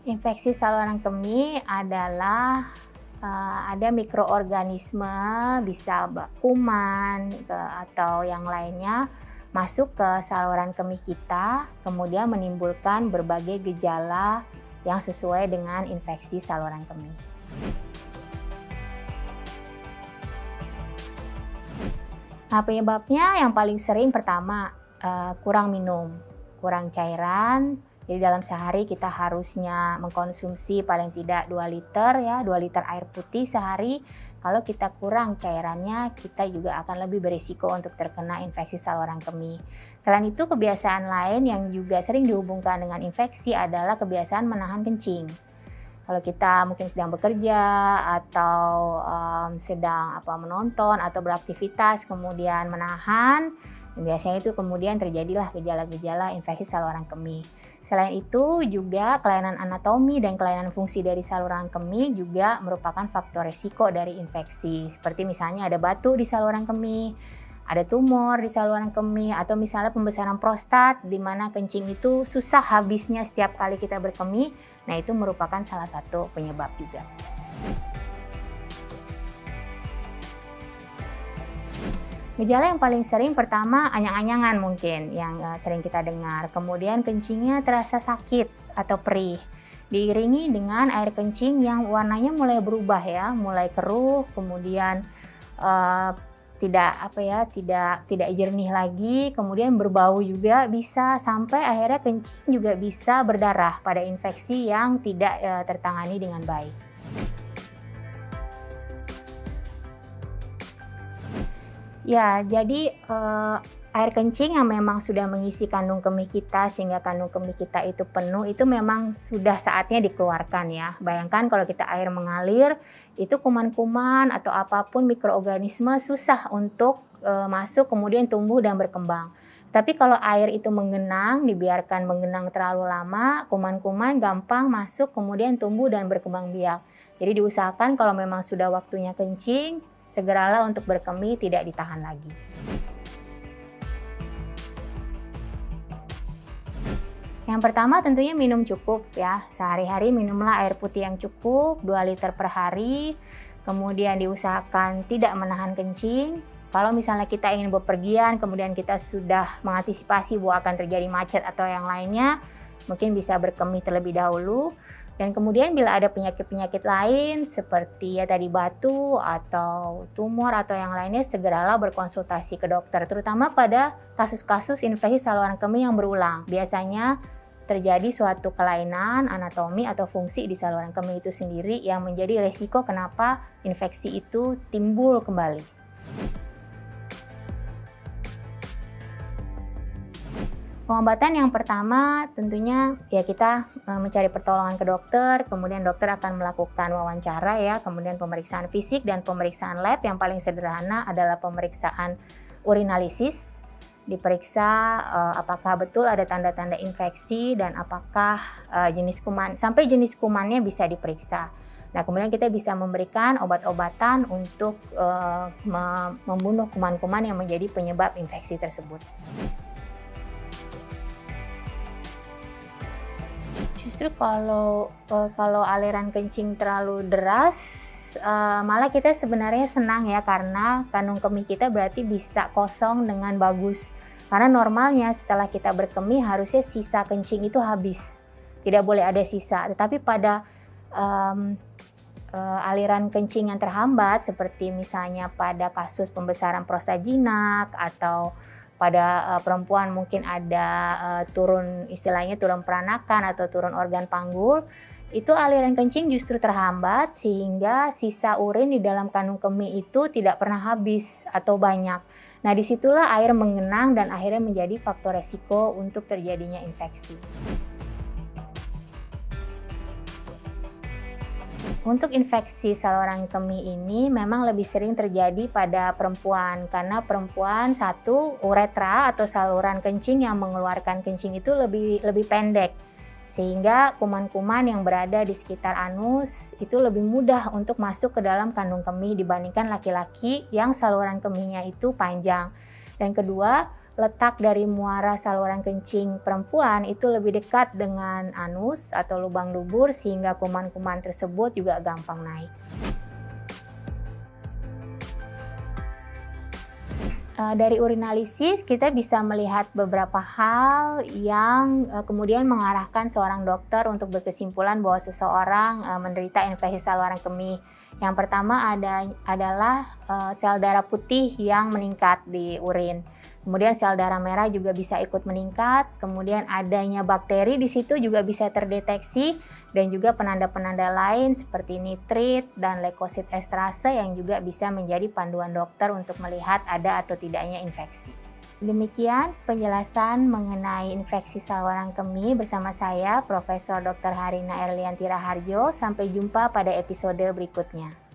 Infeksi saluran kemih adalah ada mikroorganisme, bisa kuman atau yang lainnya masuk ke saluran kemih kita, kemudian menimbulkan berbagai gejala yang sesuai dengan infeksi saluran kemih. Nah, penyebabnya yang paling sering pertama, kurang minum, kurang cairan. Jadi dalam sehari kita harusnya mengkonsumsi paling tidak 2 liter ya, 2 liter air putih sehari. Kalau kita kurang cairannya, kita juga akan lebih berisiko untuk terkena infeksi saluran kemih. Selain itu, kebiasaan lain yang juga sering dihubungkan dengan infeksi adalah kebiasaan menahan kencing. Kalau kita mungkin sedang bekerja atau sedang menonton atau beraktivitas kemudian menahan, biasanya itu kemudian terjadilah gejala-gejala infeksi saluran kemih. Selain itu juga kelainan anatomi dan kelainan fungsi dari saluran kemih juga merupakan faktor risiko dari infeksi. Seperti misalnya ada batu di saluran kemih, ada tumor di saluran kemih, atau misalnya pembesaran prostat di mana kencing itu susah habisnya setiap kali kita berkemih. Nah, itu merupakan salah satu penyebab juga. Gejala yang paling sering pertama anyang-anyangan mungkin yang sering kita dengar. Kemudian kencingnya terasa sakit atau perih. Diiringi dengan air kencing yang warnanya mulai berubah ya, mulai keruh, kemudian tidak jernih lagi, kemudian berbau juga bisa, sampai akhirnya kencing juga bisa berdarah pada infeksi yang tidak tertangani dengan baik. Ya, jadi air kencing yang memang sudah mengisi kandung kemih kita sehingga kandung kemih kita itu penuh, itu memang sudah saatnya dikeluarkan ya. Bayangkan kalau kita air mengalir, itu kuman-kuman atau apapun mikroorganisme susah untuk masuk kemudian tumbuh dan berkembang. Tapi kalau air itu menggenang, dibiarkan menggenang terlalu lama, kuman-kuman gampang masuk kemudian tumbuh dan berkembang biak. Jadi diusahakan kalau memang sudah waktunya kencing, segeralah untuk berkemih, tidak ditahan lagi. Yang pertama tentunya minum cukup ya, sehari-hari minumlah air putih yang cukup, 2 liter per hari, kemudian diusahakan tidak menahan kencing. Kalau misalnya kita ingin bepergian, kemudian kita sudah mengantisipasi bahwa akan terjadi macet atau yang lainnya, mungkin bisa berkemih terlebih dahulu. Dan kemudian bila ada penyakit-penyakit lain seperti ya tadi batu atau tumor atau yang lainnya, segeralah berkonsultasi ke dokter, terutama pada kasus-kasus infeksi saluran kemih yang berulang. Biasanya terjadi suatu kelainan anatomi atau fungsi di saluran kemih itu sendiri yang menjadi resiko kenapa infeksi itu timbul kembali. Pengobatan yang pertama tentunya ya kita mencari pertolongan ke dokter, kemudian dokter akan melakukan wawancara ya, kemudian pemeriksaan fisik dan pemeriksaan lab. Yang paling sederhana adalah pemeriksaan urinalisis, diperiksa apakah betul ada tanda-tanda infeksi dan apakah jenis kuman, sampai jenis kumannya bisa diperiksa. Nah, kemudian kita bisa memberikan obat-obatan untuk membunuh kuman-kuman yang menjadi penyebab infeksi tersebut. Justru kalau aliran kencing terlalu deras, malah kita sebenarnya senang ya, karena kandung kemih kita berarti bisa kosong dengan bagus. Karena normalnya setelah kita berkemih harusnya sisa kencing itu habis, tidak boleh ada sisa. Tetapi pada aliran kencing yang terhambat, seperti misalnya pada kasus pembesaran prostat jinak atau pada perempuan mungkin ada turun peranakan atau turun organ panggul, itu aliran kencing justru terhambat sehingga sisa urin di dalam kandung kemih itu tidak pernah habis atau banyak. Nah, disitulah air mengenang dan akhirnya menjadi faktor resiko untuk terjadinya infeksi. Untuk infeksi saluran kemih ini memang lebih sering terjadi pada perempuan, karena perempuan satu, uretra atau saluran kencing yang mengeluarkan kencing itu lebih pendek, sehingga kuman-kuman yang berada di sekitar anus itu lebih mudah untuk masuk ke dalam kandung kemih dibandingkan laki-laki yang saluran kemihnya itu panjang. Dan kedua, letak dari muara saluran kencing perempuan itu lebih dekat dengan anus atau lubang dubur sehingga kuman-kuman tersebut juga gampang naik. Dari urinalisis kita bisa melihat beberapa hal yang kemudian mengarahkan seorang dokter untuk berkesimpulan bahwa seseorang menderita infeksi saluran kemih. Yang pertama adalah sel darah putih yang meningkat di urin. Kemudian sel darah merah juga bisa ikut meningkat, kemudian adanya bakteri di situ juga bisa terdeteksi, dan juga penanda-penanda lain seperti nitrit dan leukosit estrase yang juga bisa menjadi panduan dokter untuk melihat ada atau tidaknya infeksi. Demikian penjelasan mengenai infeksi saluran kemih bersama saya, Profesor Dr. Harina Erlianti Raharjo. Sampai jumpa pada episode berikutnya.